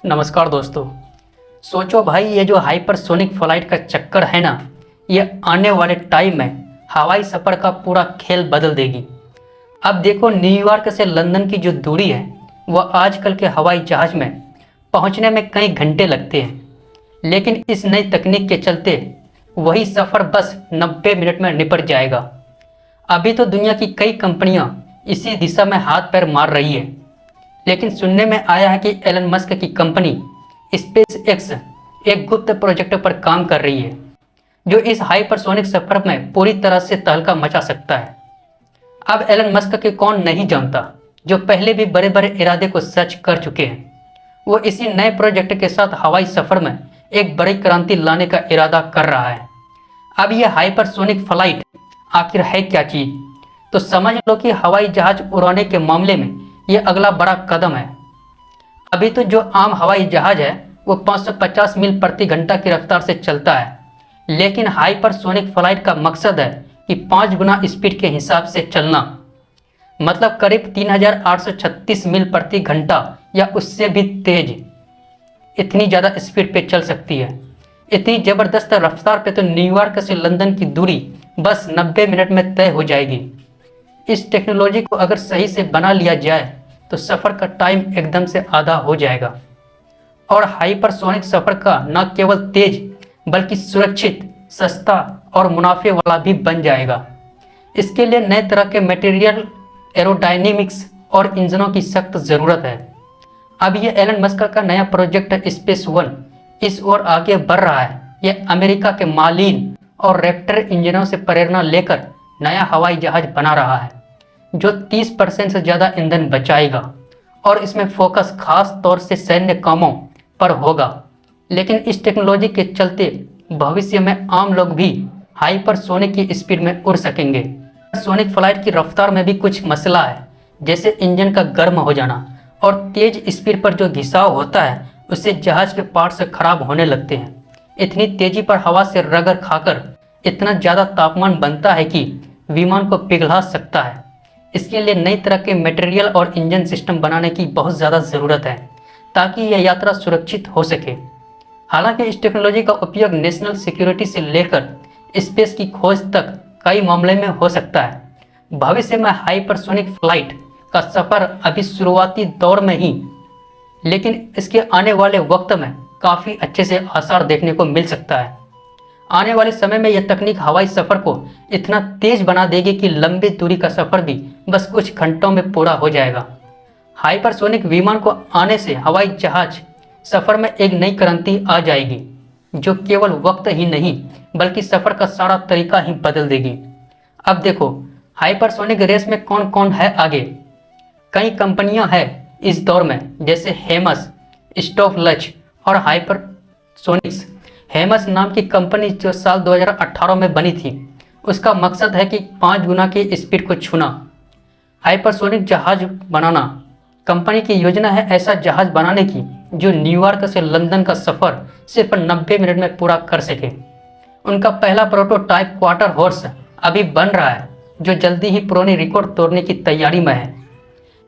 नमस्कार दोस्तों। सोचो भाई, ये जो हाइपरसोनिक फ्लाइट का चक्कर है ना, ये आने वाले टाइम में हवाई सफ़र का पूरा खेल बदल देगी। अब देखो, न्यूयॉर्क से लंदन की जो दूरी है वह आजकल के हवाई जहाज़ में पहुंचने में कई घंटे लगते हैं, लेकिन इस नई तकनीक के चलते वही सफ़र बस 90 मिनट में निपट जाएगा। अभी तो दुनिया की कई कंपनियां इसी दिशा में हाथ पैर मार रही है, लेकिन सुनने में आया है कि एलन मस्क की कंपनी स्पेस एक्स एक गुप्त प्रोजेक्ट पर काम कर रही है जो इस हाइपरसोनिक सफर में पूरी तरह से तहलका मचा सकता है। अब एलन मस्क के कौन नहीं जानता, जो पहले भी बड़े बड़े इरादे को सच कर चुके हैं। वो इसी नए प्रोजेक्ट के साथ हवाई सफर में एक बड़ी क्रांति लाने का इरादा कर रहा है। अब यह हाइपरसोनिक फ्लाइट आखिर है क्या चीज, तो समझ लो कि हवाई जहाज उड़ाने के मामले में ये अगला बड़ा कदम है। अभी तो जो आम हवाई जहाज है वो 550 मील प्रति घंटा की रफ्तार से चलता है, लेकिन हाइपरसोनिक फ्लाइट का मकसद है कि 5 गुना स्पीड के हिसाब से चलना, मतलब करीब 3836 मील प्रति घंटा या उससे भी तेज। इतनी ज़्यादा स्पीड पे चल सकती है। इतनी ज़बरदस्त रफ्तार पे तो न्यूयॉर्क से लंदन की दूरी बस 90 मिनट में तय हो जाएगी। इस टेक्नोलॉजी को अगर सही से बना लिया जाए तो सफ़र का टाइम एकदम से आधा हो जाएगा और हाइपरसोनिक सफ़र का न केवल तेज बल्कि सुरक्षित, सस्ता और मुनाफे वाला भी बन जाएगा। इसके लिए नए तरह के मटेरियल, एरोडायनेमिक्स और इंजनों की सख्त ज़रूरत है। अब ये एलन मस्क का नया प्रोजेक्ट स्पेस वन इस ओर आगे बढ़ रहा है। यह अमेरिका के मार्लिन और रैप्टर इंजनों से प्रेरणा लेकर नया हवाई जहाज बना रहा है जो 30% से ज़्यादा ईंधन बचाएगा और इसमें फोकस खास तौर से सैन्य कामों पर होगा। लेकिन इस टेक्नोलॉजी के चलते भविष्य में आम लोग भी हाइपरसोनिक की स्पीड में उड़ सकेंगे। सोनिक फ्लाइट की रफ्तार में भी कुछ मसला है, जैसे इंजन का गर्म हो जाना और तेज स्पीड पर जो घिसाव होता है उससे जहाज के पार्ट्स खराब होने लगते हैं। इतनी तेजी पर हवा से रगड़ खाकर इतना ज़्यादा तापमान बनता है कि विमान को पिघला सकता है। इसके लिए नई तरह के मटेरियल और इंजन सिस्टम बनाने की बहुत ज़्यादा ज़रूरत है ताकि यह यात्रा सुरक्षित हो सके। हालांकि इस टेक्नोलॉजी का उपयोग नेशनल सिक्योरिटी से लेकर स्पेस की खोज तक कई मामले में हो सकता है। भविष्य में हाइपरसोनिक फ्लाइट का सफ़र अभी शुरुआती दौर में ही, लेकिन इसके आने वाले वक्त में काफ़ी अच्छे से आसार देखने को मिल सकता है। आने वाले समय में यह तकनीक हवाई सफ़र को इतना तेज बना देगी कि लंबी दूरी का सफ़र भी बस कुछ घंटों में पूरा हो जाएगा। हाइपरसोनिक विमान को आने से हवाई जहाज सफ़र में एक नई क्रांति आ जाएगी जो केवल वक्त ही नहीं बल्कि सफ़र का सारा तरीका ही बदल देगी। अब देखो, हाइपरसोनिक रेस में कौन कौन है आगे। कई कंपनियां हैं इस दौर में, जैसे हेमस, स्टॉफलच और हाइपरसोनिक्स। हेमस नाम की कंपनी जो साल 2018 में बनी थी, उसका मकसद है कि 5 गुना की स्पीड को छूना, हाइपरसोनिक जहाज बनाना। कंपनी की योजना है ऐसा जहाज बनाने की जो न्यूयॉर्क से लंदन का सफ़र सिर्फ 90 मिनट में पूरा कर सके। उनका पहला प्रोटोटाइप क्वार्टर हॉर्स अभी बन रहा है जो जल्दी ही पुरानी रिकॉर्ड तोड़ने की तैयारी में है।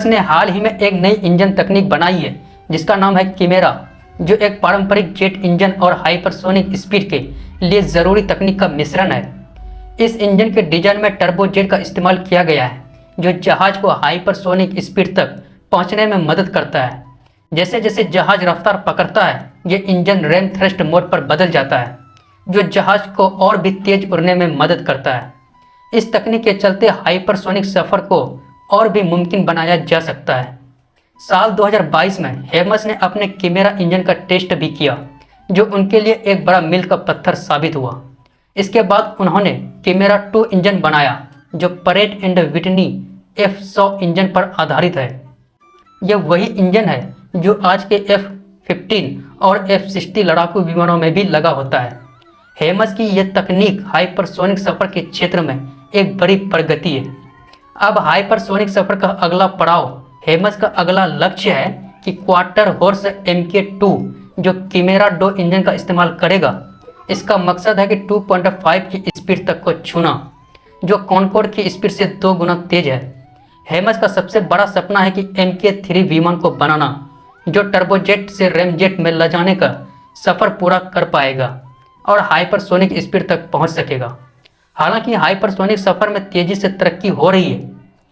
इसने हाल ही में एक नई इंजन तकनीक बनाई है जिसका नाम है किमेरा, जो एक पारंपरिक जेट इंजन और हाइपरसोनिक स्पीड के लिए ज़रूरी तकनीक का मिश्रण है। इस इंजन के डिजाइन में टर्बो जेट का इस्तेमाल किया गया है जो जहाज को हाइपरसोनिक स्पीड तक पहुंचने में मदद करता है। जैसे जैसे जहाज रफ्तार पकड़ता है, ये इंजन रैम थ्रस्ट मोड पर बदल जाता है जो जहाज को और भी तेज उड़ने में मदद करता है। इस तकनीक के चलते हाइपरसोनिक सफ़र को और भी मुमकिन बनाया जा सकता है। साल 2022 में हेमस ने अपने किमेरा इंजन का टेस्ट भी किया जो उनके लिए एक बड़ा मील का पत्थर साबित हुआ। इसके बाद उन्होंने किमेरा 2 इंजन बनाया जो Parate and Whitney F100 engine पर आधारित है। यह वही इंजन है जो आज के F-15 और F-60 लड़ाकू विमानों में भी लगा होता है। हेमस की यह तकनीक हाइपरसोनिक सफ़र के क्षेत्र में एक बड़ी प्रगति है। अब हाइपरसोनिक सफ़र का अगला पड़ाव, हेमस का अगला लक्ष्य है कि क्वार्टर हॉर्स MK2 जो किमेरा 2 इंजन का इस्तेमाल करेगा। इसका मकसद है कि 2.5 की स्पीड तक को छूना, जो कॉनकोर्ड की स्पीड से 2 गुना तेज है। हेमस का सबसे बड़ा सपना है कि MK3 विमान को बनाना जो टर्बोजेट से रेमजेट में ले जाने का सफ़र पूरा कर पाएगा और हाइपरसोनिक स्पीड तक पहुंच सकेगा। हालांकि हाइपरसोनिक सफ़र में तेज़ी से तरक्की हो रही है,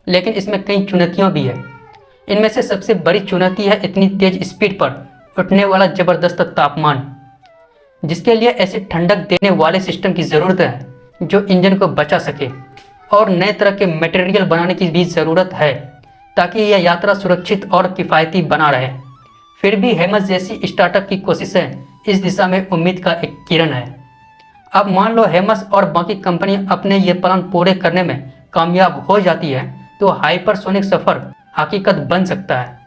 लेकिन इसमें कई चुनौतियां भी है। इनमें से सबसे बड़ी चुनौती है इतनी तेज स्पीड पर उठने वाला ज़बरदस्त तापमान, जिसके लिए ऐसे ठंडक देने वाले सिस्टम की ज़रूरत है जो इंजन को बचा सके, और नए तरह के मटेरियल बनाने की भी ज़रूरत है ताकि यह यात्रा सुरक्षित और किफ़ायती बना रहे। फिर भी हेमस जैसी स्टार्टअप की कोशिशें इस दिशा में उम्मीद का एक किरण है। अब मान लो हेमस और बाकी कंपनियां अपने ये प्लान पूरे करने में कामयाब हो जाती है तो हाइपरसोनिक सफ़र हकीकत बन सकता है।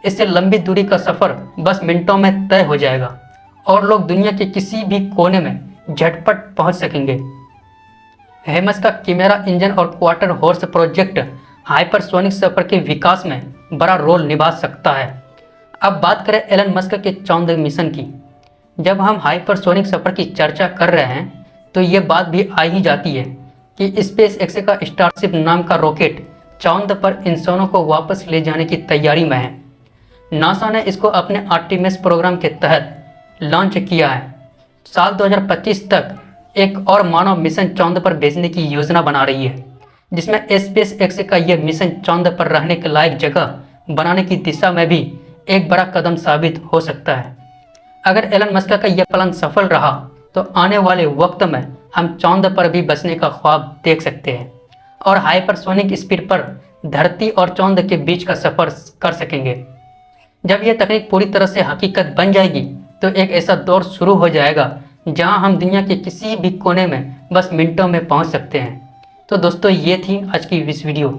इससे लंबी दूरी का सफ़र बस मिनटों में तय हो जाएगा और लोग दुनिया के किसी भी कोने में झटपट पहुंच सकेंगे। हेमस का किमेरा इंजन और क्वार्टर हॉर्स प्रोजेक्ट हाइपरसोनिक सफ़र के विकास में बड़ा रोल निभा सकता है। अब बात करें एलन मस्क के चांद मिशन की। जब हम हाइपरसोनिक सफ़र की चर्चा कर रहे हैं तो ये बात भी आ ही जाती है कि स्पेस एक्स का स्टारशिप नाम का रॉकेट चांद पर इंसानों को वापस ले जाने की तैयारी में है। नासा ने इसको अपने आर्टेमिस प्रोग्राम के तहत लॉन्च किया है। साल 2025 तक एक और मानव मिशन चांद पर भेजने की योजना बना रही है, जिसमें स्पेस एक्स का यह मिशन चांद पर रहने के लायक जगह बनाने की दिशा में भी एक बड़ा कदम साबित हो सकता है। अगर एलन मस्क का यह प्लान सफल रहा तो आने वाले वक्त में हम चांद पर भी बसने का ख्वाब देख सकते हैं और हाइपरसोनिक स्पीड पर धरती और चांद के बीच का सफ़र कर सकेंगे। जब यह तकनीक पूरी तरह से हकीकत बन जाएगी तो एक ऐसा दौर शुरू हो जाएगा जहां हम दुनिया के किसी भी कोने में बस मिनटों में पहुंच सकते हैं। तो दोस्तों, ये थी आज की इस वीडियो।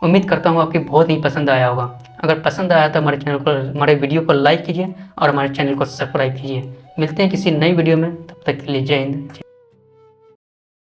उम्मीद करता हूँ आपकी बहुत ही पसंद आया होगा। अगर पसंद आया तो हमारे वीडियो को लाइक कीजिए और हमारे चैनल को सब्सक्राइब कीजिए। मिलते हैं किसी नई वीडियो में, तब तक के लिए जय हिंद।